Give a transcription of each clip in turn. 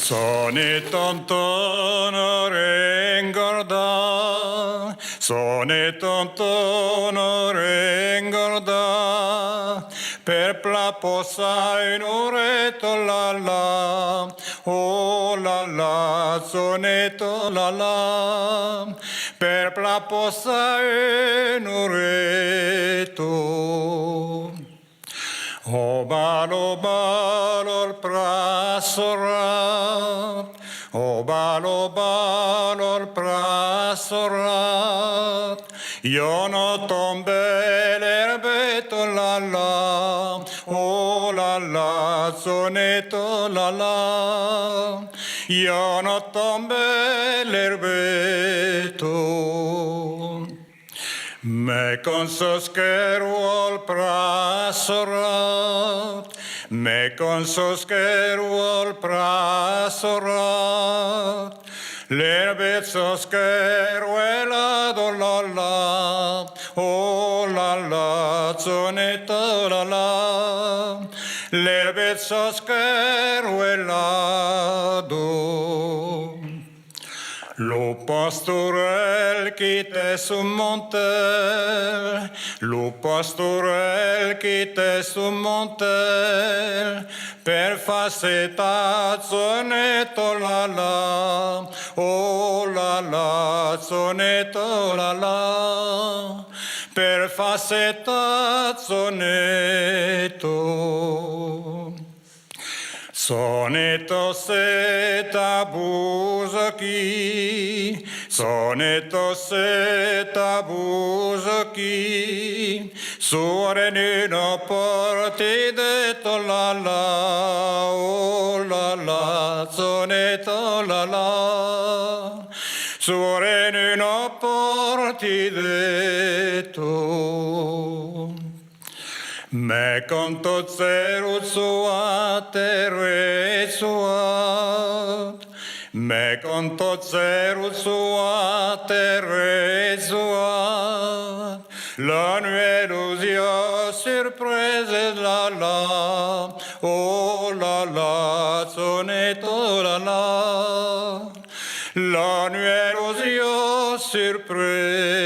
sonetto engorda, per plaposa in ureto la la, oh la la, sonetto la la, per plaposa in ureto. Obalo balo il prasorat, obalo il prasorat, io no tombe l'erbeto la la, oh la la, sonetto la la, io no tombe l'erbeto. Me con soscheru al prasorat, me con soscheru al prasorat, l'erbet soscheru e la do la la, oh la la, sonetto la la, l'erbet soscheru e la do. Lo pastorel qui était sous montel, lo pastorel qui était sous montel, per faceta sonetto la la, oh la la, sonetto la la, per faceta sonetto. Sonetto seta buzaki, sonetto seta buzaki, suore nino porti detto la la, oh la la, sonetto la la, suore nino porti detto. Me conto zerut suat ere suat, me conto zerut suat ere suat, la nuit aux yeux surprise la la, oh la la, sonetto la la, la nuit aux yeux surprise.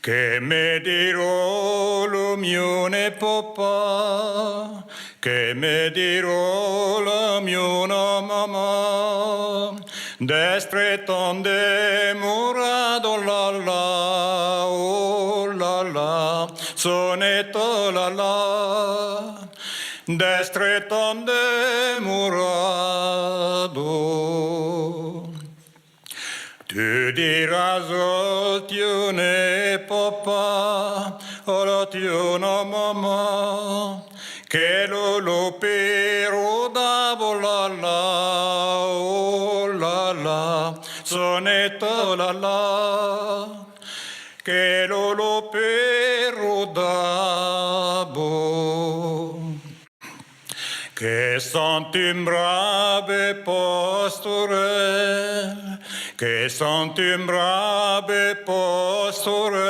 Che me dirò lo mio ne papà, che me dirò lo mio no mamma, destre tonde murado la la, oh la la, sonetto la la, destre tonde murado. Tu diras, oh Dieu n'est papa, oh Dieu non maman, che lo pero da la la, oh la la, sonetto la la, che lo pero da che sont un brave pastore, che sont un brave pastore,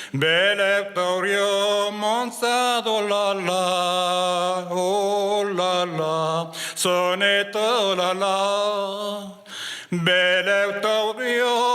beleptorio monsato la la, oh la la, sonetto la la, beleptorio